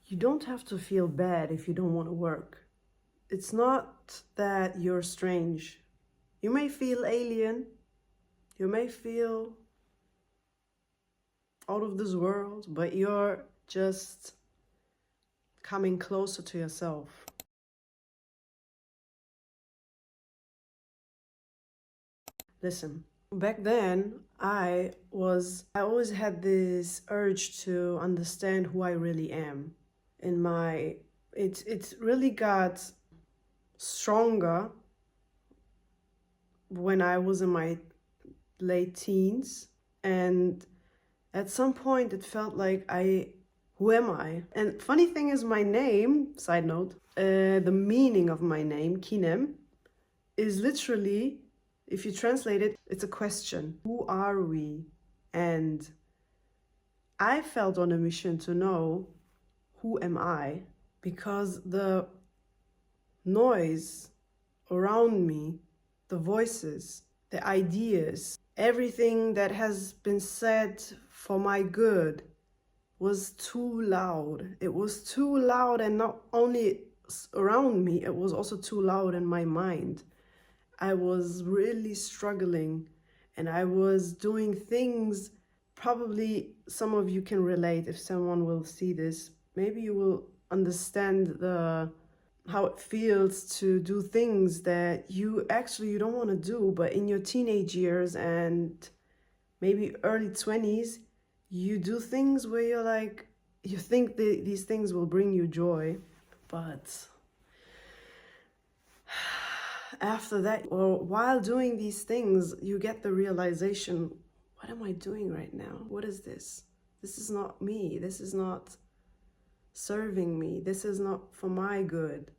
You don't have to feel bad if you don't want to work. It's not that you're strange. You may feel alien, you may feel out of this world, but you're just coming closer to yourself. Listen, back then I always had this urge to understand who I really am. It really got stronger when I was in my late teens, and at some point it felt like who am I? And funny thing is, my name, side note, the meaning of my name, Kinem, is literally, if you translate it, it's a question. Who are we? And I felt on a mission to know, who am I? Because the noise around me, the voices, the ideas, everything that has been said for my good was too loud. It was too loud, and not only around me, it was also too loud in my mind. I was really struggling, and I was doing things. Probably some of you can relate. If someone will see this, maybe you will understand how it feels to do things that you don't want to do, but in your teenage years and maybe early 20s, you do things where you're like, you think these things will bring you joy, but after that, or while doing these things, you get the realization, what am I doing right now? What is this? This is not me. This is not serving me. This is not for my good.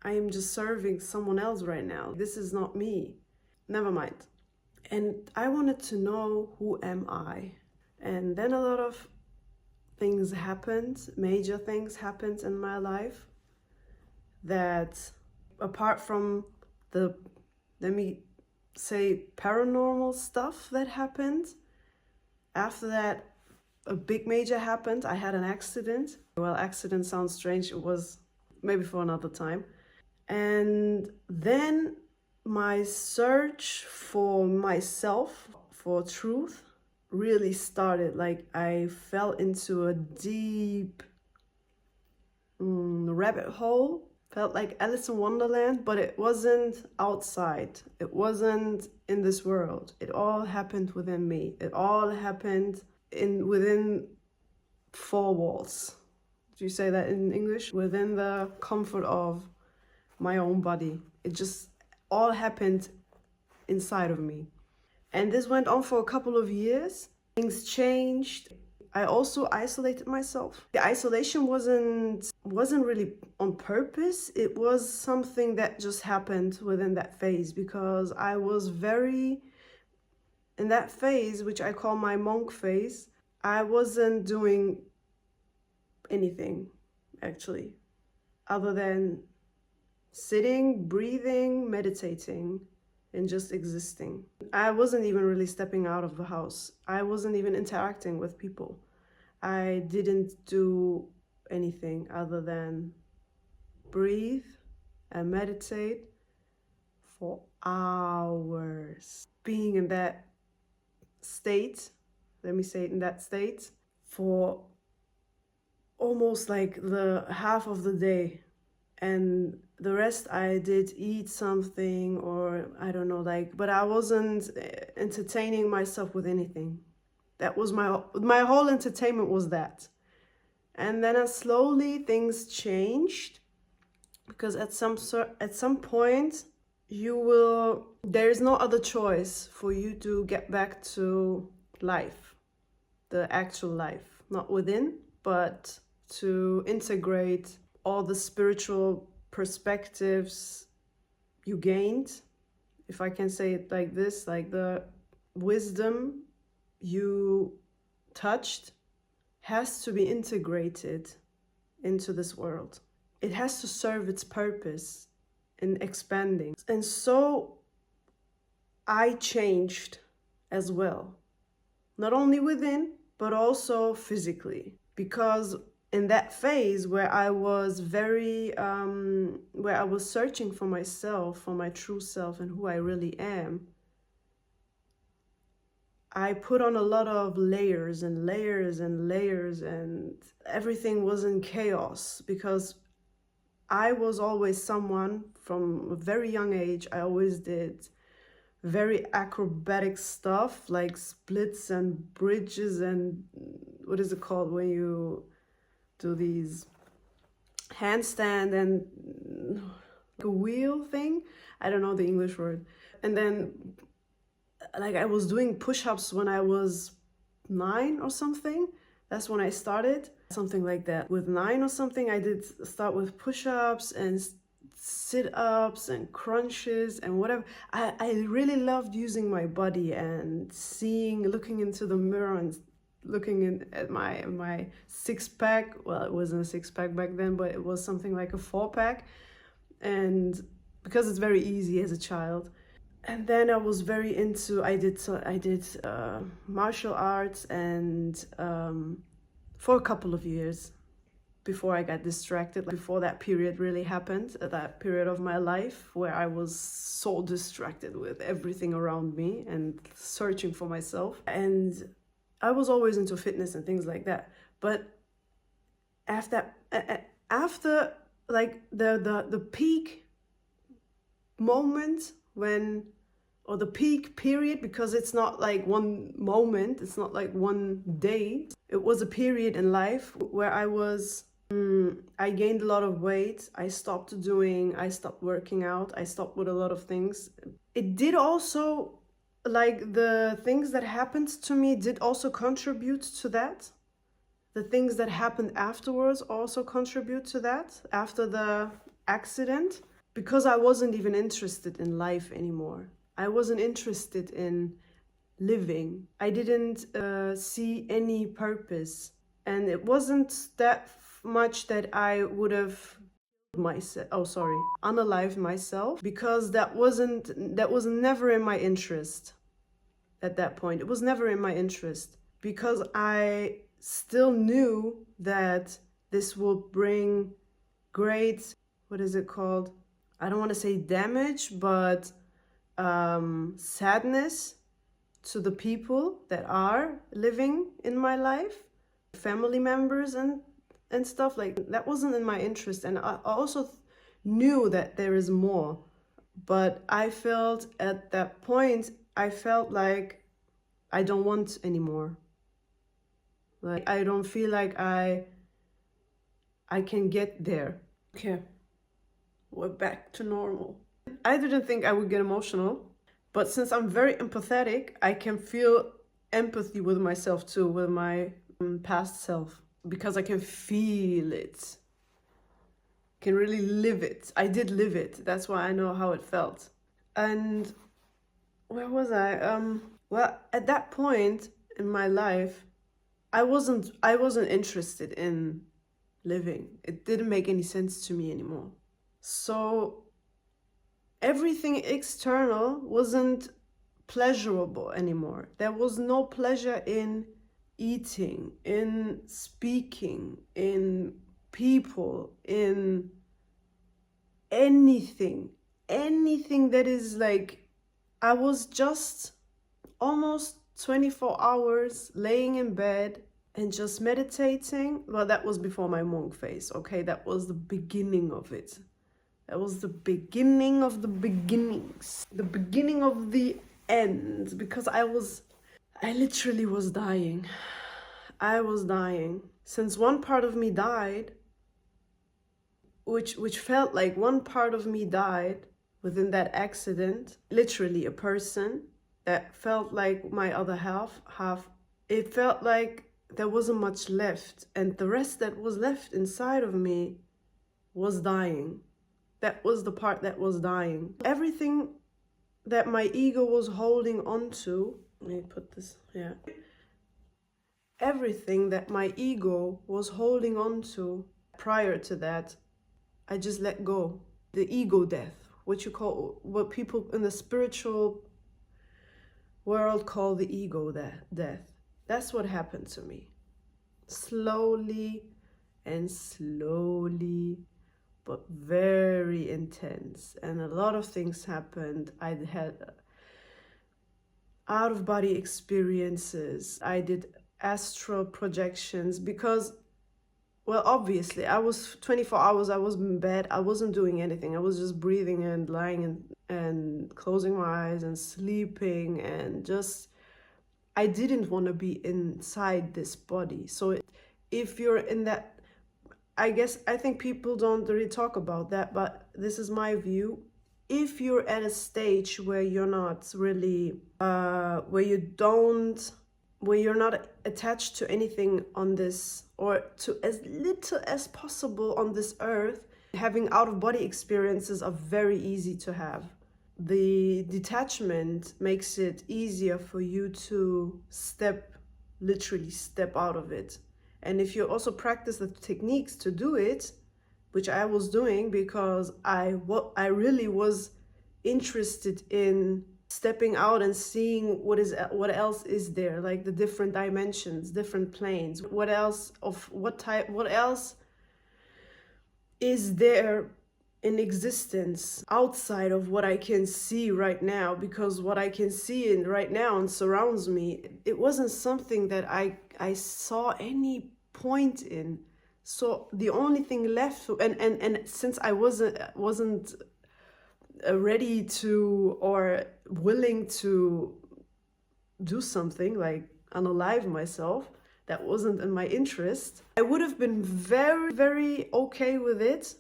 I am just serving someone else right now. This is not me. Never mind. And I wanted to know, who am I? And then a lot of things happened, major things happened in my life that, apart from the, let me say, paranormal stuff that happened, after that, a big major happened. I had an accident. Well, accident sounds strange. It was maybe for another time. And then my search for myself, for truth, really started. Like, I fell into a deep rabbit hole. Felt like Alice in Wonderland, but it wasn't outside. It wasn't in this world. It all happened within me. It all happened within four walls. Do you say that in English? Within the comfort of my own body. It just all happened inside of me. And this went on for a couple of years. Things changed. I also isolated myself. The isolation wasn't really on purpose. It was something that just happened within that phase, because I was very, in that phase, which I call my monk phase, I wasn't doing anything, actually, other than sitting, breathing, meditating, and just existing. I wasn't even really stepping out of the house. I wasn't even interacting with people. I didn't do anything other than breathe and meditate for hours. Being in that state, let me say it, in that state, for almost like the half of the day. And the rest I did eat something, or I don't know, like, but I wasn't entertaining myself with anything. That was my whole entertainment was that. And then slowly things changed, because at some point there is no other choice for you to get back to life, the actual life, not within, but to integrate all the spiritual perspectives you gained, if I can say it like this, like the wisdom you touched has to be integrated into this world. It has to serve its purpose in expanding. And so I changed as well, not only within, but also physically, because in that phase where I was very, where I was searching for myself, for my true self and who I really am, I put on a lot of layers and layers and layers, and everything was in chaos because I was always someone from a very young age. I always did very acrobatic stuff like splits and bridges and what is it called when you do these handstand and a wheel thing. I don't know the English word. And then like I was doing push-ups when I was 9 or something. That's when I started, something like that. With 9 or something, I did start with push-ups and sit-ups and crunches and whatever. I really loved using my body and looking into the mirror and looking at my six-pack. Well, it wasn't a six-pack back then, but it was something like a 4-pack. And because it's very easy as a child. And then I was very into, I did martial arts and for a couple of years before I got distracted, before that period really happened, that period of my life where I was so distracted with everything around me and searching for myself. And I was always into fitness and things like that. But after like the peak moment or the peak period, because it's not like one moment, it's not like one day. It was a period in life where I gained a lot of weight. I stopped working out. I stopped with a lot of things. It did also, like the things that happened to me did also contribute to that. The things that happened afterwards also contribute to that, after the accident, because I wasn't even interested in life anymore. I wasn't interested in living. I didn't see any purpose. And it wasn't that much that I would have unalived myself, because that was never in my interest at that point. It was never in my interest, because I still knew that this will bring great, what is it called? I don't want to say damage, but sadness to the people that are living in my life, family members and stuff. Like that wasn't in my interest. And I also knew that there is more, but I felt at that point, I felt like I don't want anymore. Like I don't feel like I can get there. Okay, we're back to normal. I didn't think I would get emotional, but since I'm very empathetic, I can feel empathy with myself too, with my past self, because I can feel it, can really live it. I did live it. That's why I know how it felt. And where was I? Well, at that point in my life, I wasn't interested in living. It didn't make any sense to me anymore. So everything external wasn't pleasurable anymore. There was no pleasure in eating, in speaking, in people, in anything that is like, I was just almost 24 hours laying in bed and just meditating. Well, that was before my monk phase, okay? That was the beginning of it. That was the beginning of the beginnings, the beginning of the end, because I literally was dying. I was dying. Since one part of me died, which felt like one part of me died within that accident, literally a person that felt like my other half, it felt like there wasn't much left, and the rest that was left inside of me was dying. That was the part that was dying. Everything that my ego was holding on to, let me put this, yeah. Everything that my ego was holding on to prior to that, I just let go. The ego death, what people in the spiritual world call the ego death. That's what happened to me. Slowly and slowly but very intense. And a lot of things happened. I had out of body experiences. I did astral projections because, well, obviously, I was 24 hours, I was in bed, I wasn't doing anything. I was just breathing and lying and closing my eyes and sleeping and just, I didn't want to be inside this body. So if you're in that, I think people don't really talk about that, but this is my view. If you're at a stage where you're not really, where you're not attached to anything on this, or to as little as possible on this earth, having out of body experiences are very easy to have. The detachment makes it easier for you to literally step out of it. And if you also practice the techniques to do it, which I was doing because I really was interested in stepping out and seeing what else is there, like the different dimensions, different planes, what else is there in existence outside of what I can see right now, because what I can see right now and surrounds me, it wasn't something that I saw any point in. So the only thing left, and since I wasn't ready to or willing to do something like unalive myself, that wasn't in my interest. I would have been very, very okay with it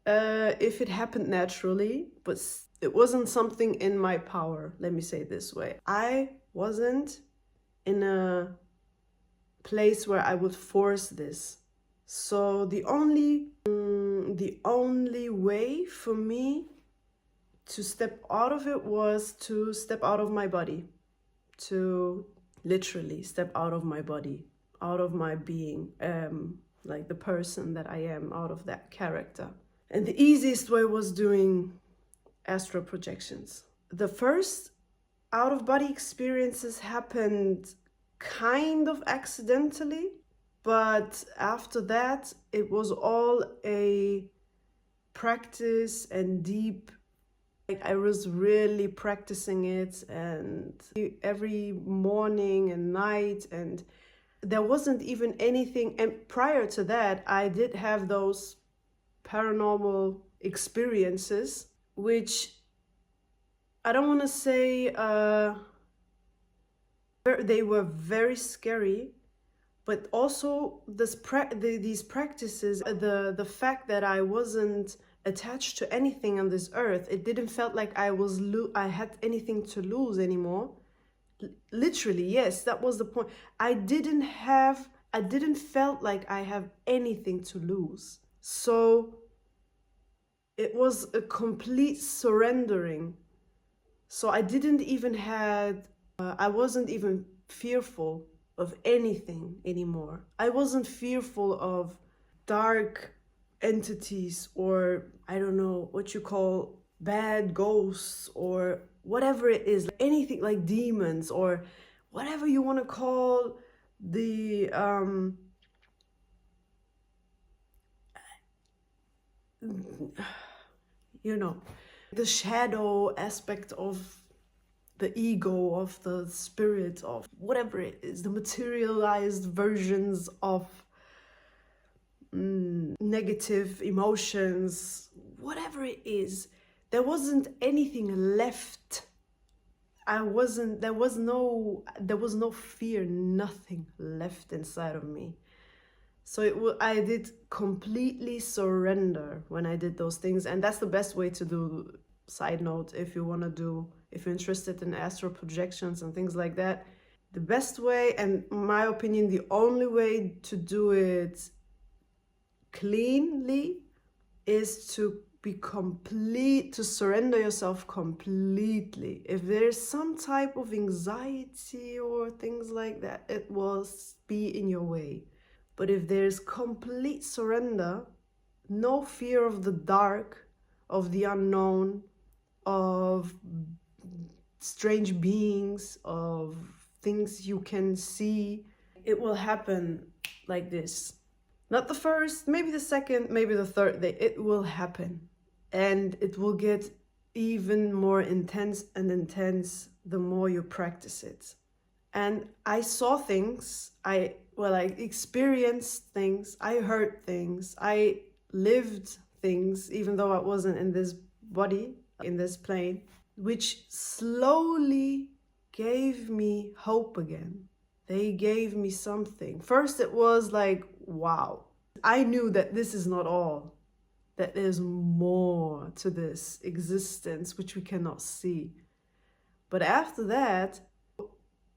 if it happened naturally, but it wasn't something in my power. Let me say it this way. I wasn't in a place where I would force this. So the only way for me to step out of it was to step out of my body, to literally step out of my body, out of my being, like the person that I am, out of that character. And the easiest way was doing astral projections. The first out of body experiences happened kind of accidentally, but after that, it was all a practice and deep. Like, I was really practicing it, and every morning and night, and there wasn't even anything. And prior to that, I did have those paranormal experiences, which I don't want to say they were very scary, but also these practices, the fact that I wasn't attached to anything on this earth, it didn't felt like I had anything to lose anymore. Literally, yes, that was the point. I didn't felt like I have anything to lose. So it was a complete surrendering. So I didn't even I wasn't even fearful of anything anymore. I wasn't fearful of dark entities, or I don't know what you call bad ghosts, or whatever it is, anything like demons, or whatever you want to call the the shadow aspect of the ego, of the spirit, of whatever it is, the materialized versions of negative emotions, whatever it is. There wasn't anything left. There was no fear, nothing left inside of me. So I did completely surrender when I did those things. And that's the best way to do. Side note, if you're interested in astral projections and things like that, the best way, and in my opinion, the only way to do it cleanly, is to surrender yourself completely. If there's some type of anxiety or things like that, it will be in your way. But if there's complete surrender, no fear of the dark, of the unknown, of strange beings, of things you can see, it will happen like this. Not the first, maybe the second, maybe the third day. It will happen. And it will get even more intense and intense the more you practice it. And I saw things, I experienced things, I heard things, I lived things, even though I wasn't in this body, in this plane, which slowly gave me hope again. They gave me something. First, it was like, wow. I knew that this is not all, that there's more to this existence which we cannot see. But after that,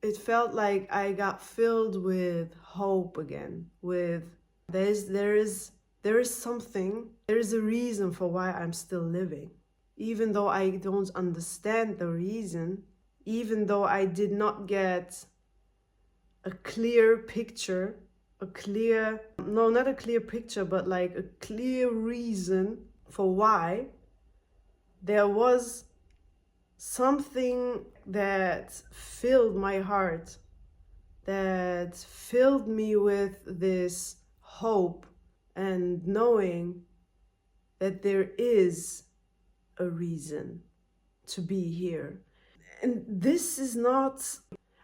it felt like I got filled with hope again, with there is something, there is a reason for why I'm still living. Even though I don't understand the reason, even though I did not get a clear picture, not a clear picture, but like a clear reason for why, there was something that filled my heart, that filled me with this hope and knowing that there is a reason to be here. And this is not,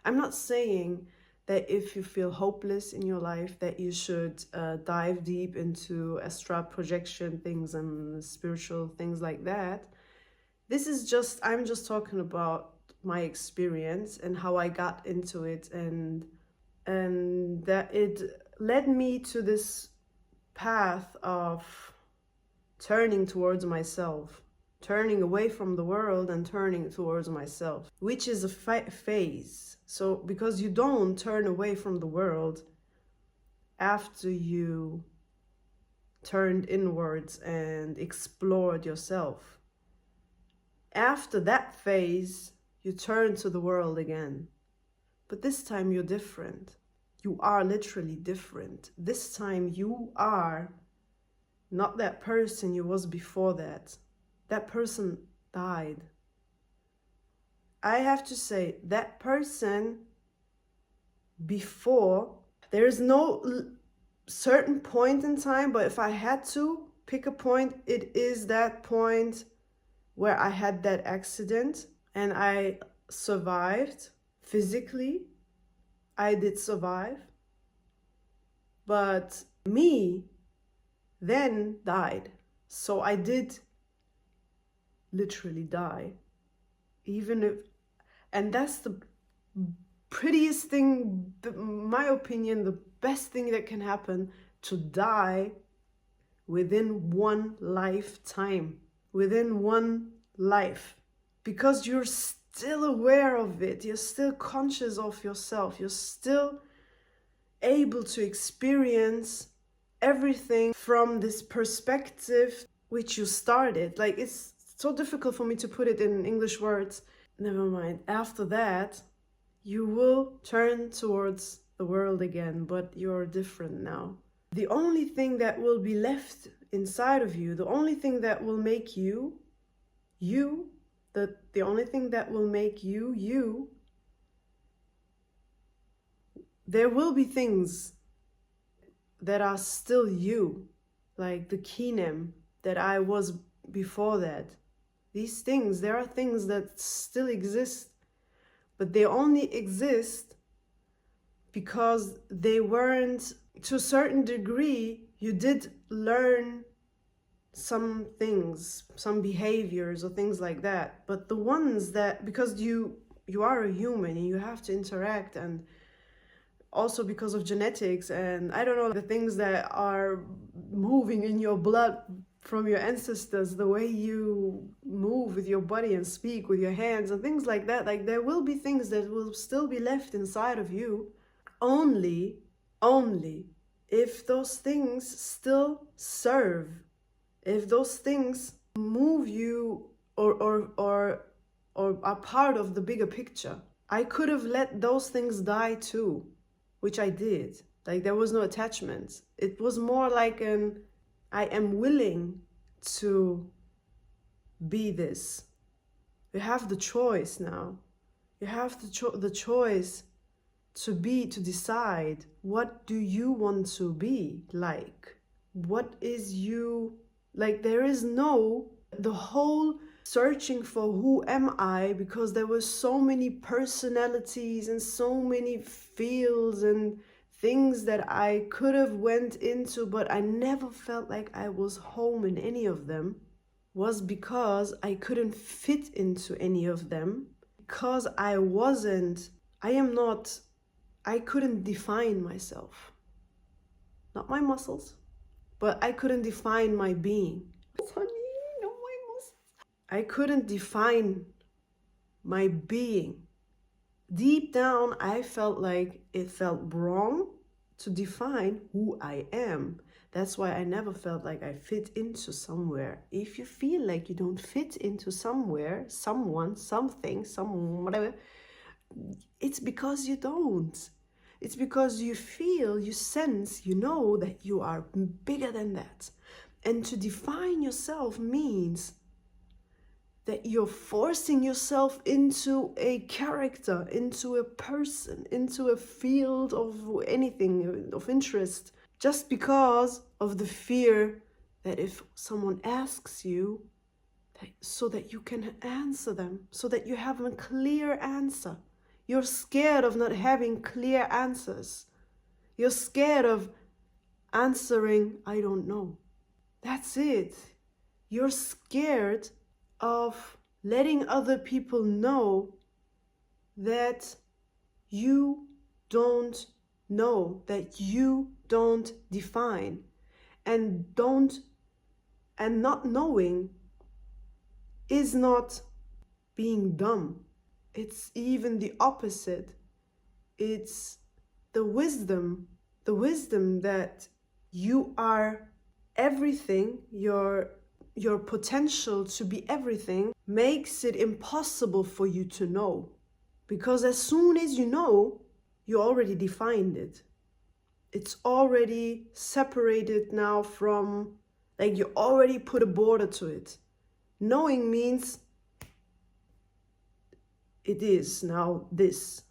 I'm not saying that if you feel hopeless in your life that you should dive deep into astral projection things and spiritual things like that. This is just, I'm just talking about my experience and how I got into it, and that it led me to this path of turning towards myself, turning away from the world and turning towards myself, which is a phase. So because you don't turn away from the world after you turned inwards and explored yourself. After that phase, you turn to the world again. But this time you're different. You are literally different. This time you are not that person you was before that. That person died. I have to say, that person before, there's no certain point in time, but if I had to pick a point, it is that point where I had that accident and I survived physically. I did survive. But me then died. So I did literally die. Even if, and that's the prettiest thing, in my opinion, the best thing that can happen, to die within one lifetime. Within one life, because you're still aware of it, you're still conscious of yourself, you're still able to experience everything from this perspective which you started. Like, it's so difficult for me to put it in English words. Never mind. After that, you will turn towards the world again, but you're different now. The only thing that will be left inside of you, the only thing that will make you, the only thing that will make you, there will be things that are still you, like the Kinem that I was before that. These things, there are things that still exist, but they only exist because they weren't, to a certain degree, you did learn some things, some behaviors or things like that. But the ones that, because you are a human and you have to interact, and also because of genetics and I don't know, the things that are moving in your blood from your ancestors, the way you move with your body and speak with your hands and things like that, like there will be things that will still be left inside of you, only if those things still serve, if those things move you or are part of the bigger picture. I could have let those things die too, which I did. Like, there was no attachment. It was more like I am willing to be this. You have the choice now. You have the choice to decide, what do you want to be like? What is you, like, there is no, the whole searching for who am I, because there were so many personalities and so many fields and things that I could have went into, but I never felt like I was home in any of them, was because I couldn't fit into any of them, because I couldn't define myself. Not my muscles, but I couldn't define my being. Honey, not my muscles. I couldn't define my being. Deep down, I felt like it felt wrong to define who I am. That's why I never felt like I fit into somewhere. If you feel like you don't fit into somewhere, someone, something, some whatever, it's because you don't. It's because you feel, you sense, you know that you are bigger than that. And to define yourself means that you're forcing yourself into a character, into a person, into a field of anything of interest, just because of the fear that if someone asks you, so that you can answer them, so that you have a clear answer. You're scared of not having clear answers. You're scared of answering, I don't know. That's it. You're scared of letting other people know that you don't know, that you don't define, and not knowing is not being dumb. It's even the opposite. It's the wisdom that you are everything, your potential to be everything makes it impossible for you to know. Because as soon as you know, you already defined it. It's already separated now from, like, you already put a border to it. Knowing means it is now this.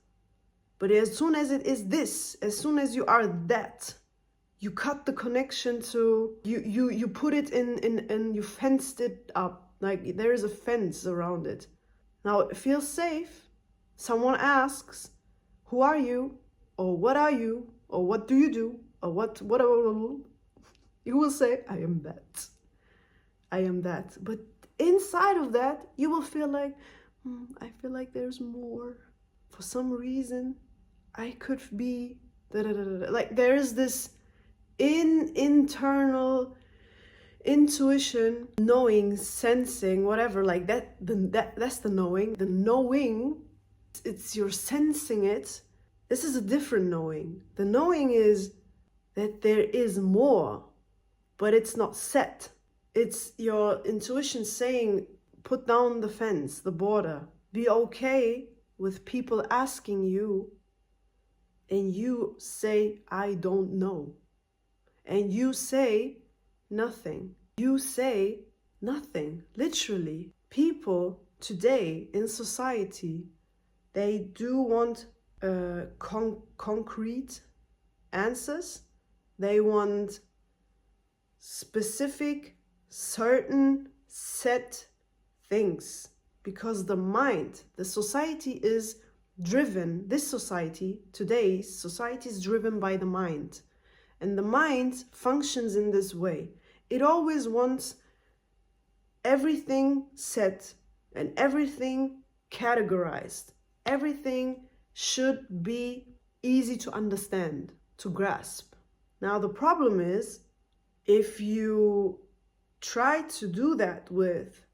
But as soon as it is this, as soon as you are that, you cut the connection to, you put it in and you fenced it up. Like, there is a fence around it. Now it feels safe. Someone asks, who are you? Or what are you? Or what do you do? Or what, you will say, I am that. I am that. But inside of that, you will feel like, I feel like there's more. For some reason, I could be, like, there is this internal intuition, knowing, sensing, whatever, like that's the knowing. The knowing, it's you're sensing it. This is a different knowing. The knowing is that there is more, but it's not set. It's your intuition saying, put down the fence, the border. Be okay with people asking you, and you say, I don't know. And you say nothing. You say nothing. Literally, people today in society, they do want concrete answers. They want specific, certain, set things. Because the mind, the society is driven, this society, today's society is driven by the mind. And the mind functions in this way. It always wants everything set and everything categorized. Everything should be easy to understand, to grasp. Now the problem is, if you try to do that with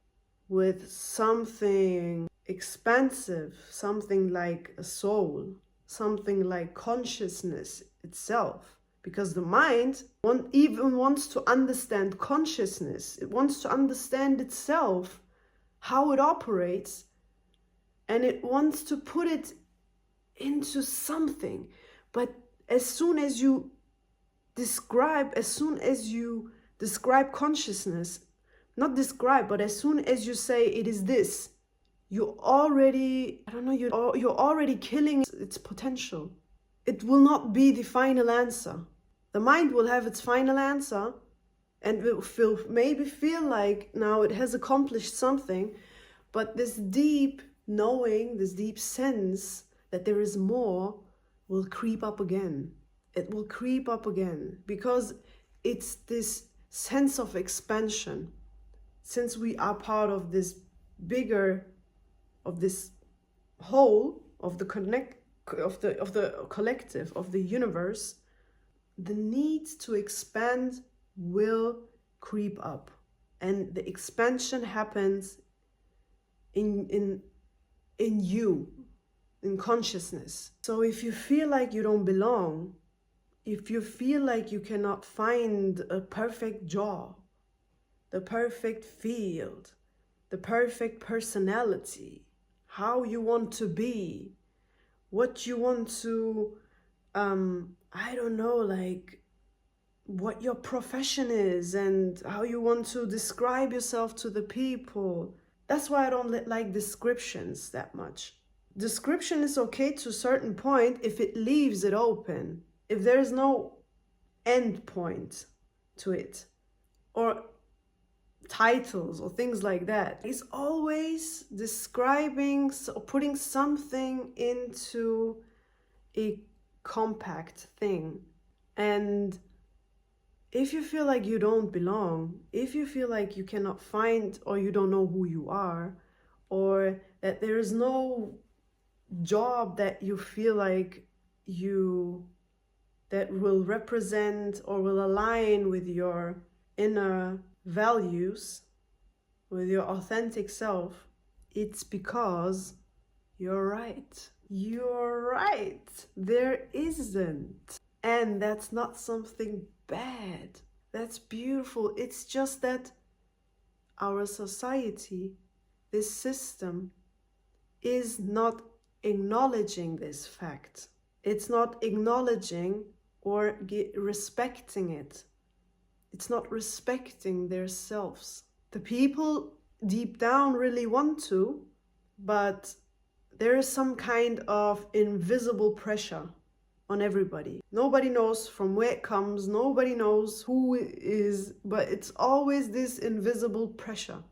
something expansive, something like a soul, something like consciousness itself, because the mind even wants to understand consciousness. It wants to understand itself, how it operates, and it wants to put it into something. But as soon as you describe consciousness, not describe, but as soon as you say it is this, you already, you're already killing its potential. it will not be the final answer. The mind will have its final answer and will maybe feel like now it has accomplished something, but this deep knowing, this deep sense that there is more will creep up again. It will creep up again because it's this sense of expansion. Since we are part of this bigger, of this whole, of the collective, of the universe, the need to expand will creep up, and the expansion happens in you, in consciousness. So if you feel like you don't belong, if you feel like you cannot find a perfect job, the perfect field, the perfect personality, how you want to be, what you want to, I don't know, like what your profession is and how you want to describe yourself to the people. That's why I don't like descriptions that much. Description is okay to a certain point if it leaves it open, if there is no end point to it, or titles or things like that. It's always describing or putting something into a compact thing. And if you feel like you don't belong, if you feel like you cannot find or you don't know who you are, or that there is no job that you feel like that will represent or will align with your inner values, with your authentic self, it's because you're right. You're right. There isn't. And that's not something bad. That's beautiful. It's just that our society, this system, is not acknowledging this fact. It's not acknowledging or respecting it. It's not respecting their selves. The people deep down really want to, but there is some kind of invisible pressure on everybody. Nobody knows from where it comes, nobody knows who it is, but it's always this invisible pressure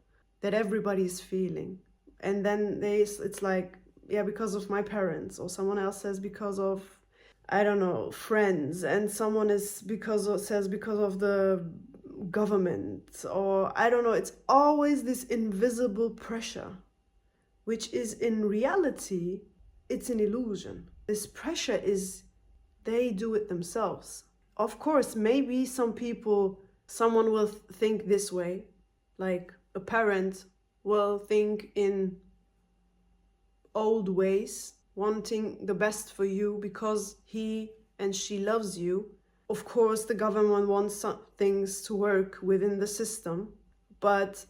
that everybody is feeling. And then it's like, yeah, because of my parents, or someone else says because of, I don't know, friends, and someone says because of the government, or I don't know. It's always this invisible pressure, which is in reality, it's an illusion. This pressure is, they do it themselves. Of course, maybe someone will think this way, like a parent will think in old ways, wanting the best for you because he and she loves you. Of course, the government wants some things to work within the system, but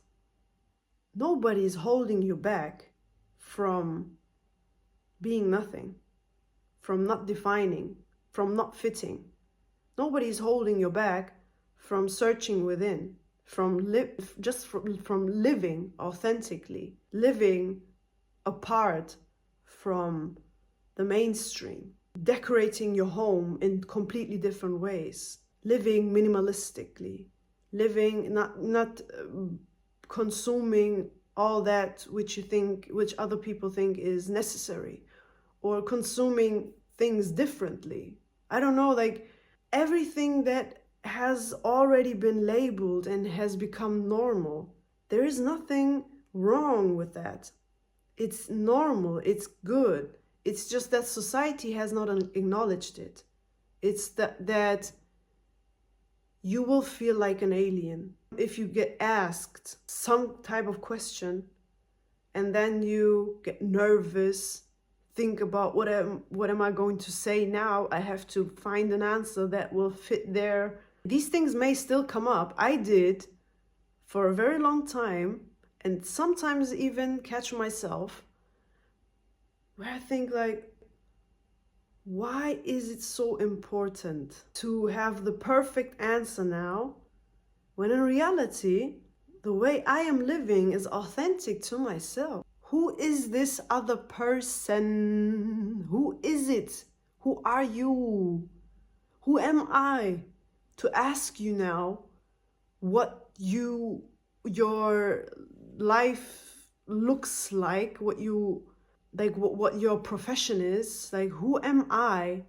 nobody is holding you back from being nothing, from not defining, from not fitting. Nobody is holding you back from searching within, from living authentically, living apart from the mainstream, decorating your home in completely different ways, living minimalistically, living not consuming all that which other people think is necessary, or consuming things differently. I don't know, like everything that has already been labeled and has become normal. There is nothing wrong with that. It's normal, it's good. It's just that society has not acknowledged it. It's that you will feel like an alien if you get asked some type of question and then you get nervous, think about what am I going to say now? I have to find an answer that will fit there. These things may still come up. I did for a very long time, and sometimes even catch myself where I think like, why is it so important to have the perfect answer now, when in reality, the way I am living is authentic to myself? Who is this other person? Who is it? Who are you? Who am I to ask you now what your life looks like, what your profession is? Like, who am I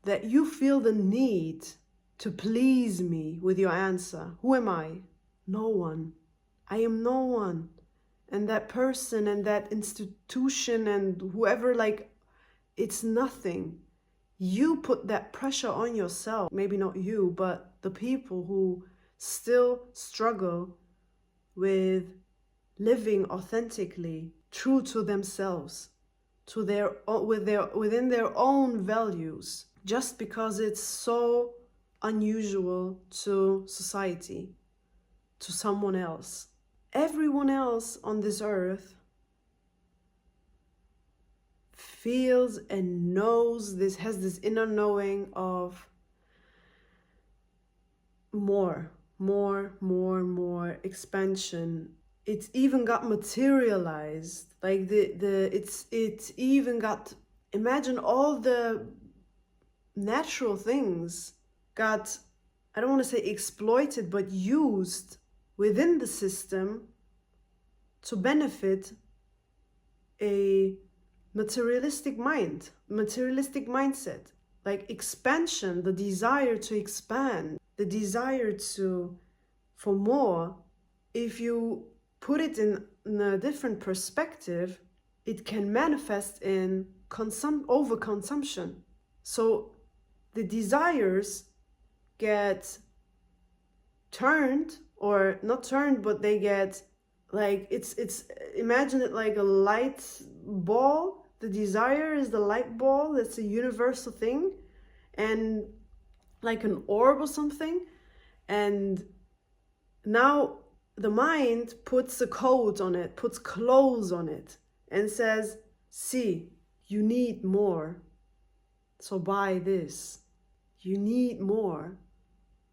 that you feel the need to please me with your answer? Who am I? No one. I am no one. And that person and that institution and whoever, like, it's nothing. You put that pressure on yourself. Maybe not you, but the people who still struggle with living authentically, true to themselves, to within their own values, just because it's so unusual to society, to someone else. Everyone else on this earth feels and knows this, has this inner knowing of more expansion. It's even got materialized. Like it's even got, imagine all the natural things got, I don't want to say exploited, but used within the system to benefit a materialistic mindset. Like expansion, the desire to expand, the desire for more. If you put it in a different perspective, it can manifest in overconsumption. So the desires get turned, or not turned, but they get, like, it's imagine it like a light ball. The desire is the light ball. That's a universal thing, and like an orb or something. And now the mind puts a coat on it, puts clothes on it, and says, see, you need more, so buy this. You need more.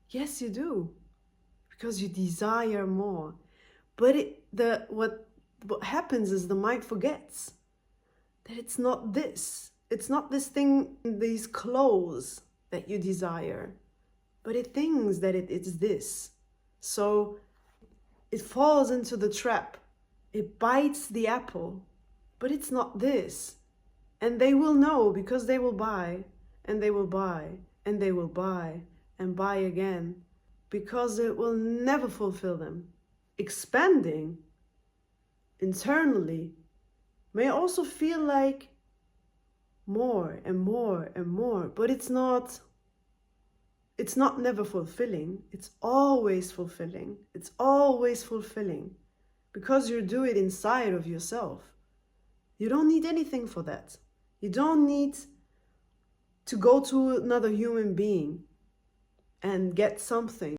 Yes, you do, because you desire more. But what happens is the mind forgets that it's not this. It's not this thing, these clothes that you desire, but it thinks that it's this. So it falls into the trap. It bites the apple, but it's not this. And they will know, because they will buy, and they will buy, and they will buy, and buy again, because it will never fulfill them. Expanding internally may also feel like more and more and more, but it's not never fulfilling. It's always fulfilling. It's always fulfilling, because you do it inside of yourself. You don't need anything for that. You don't need to go to another human being and get something.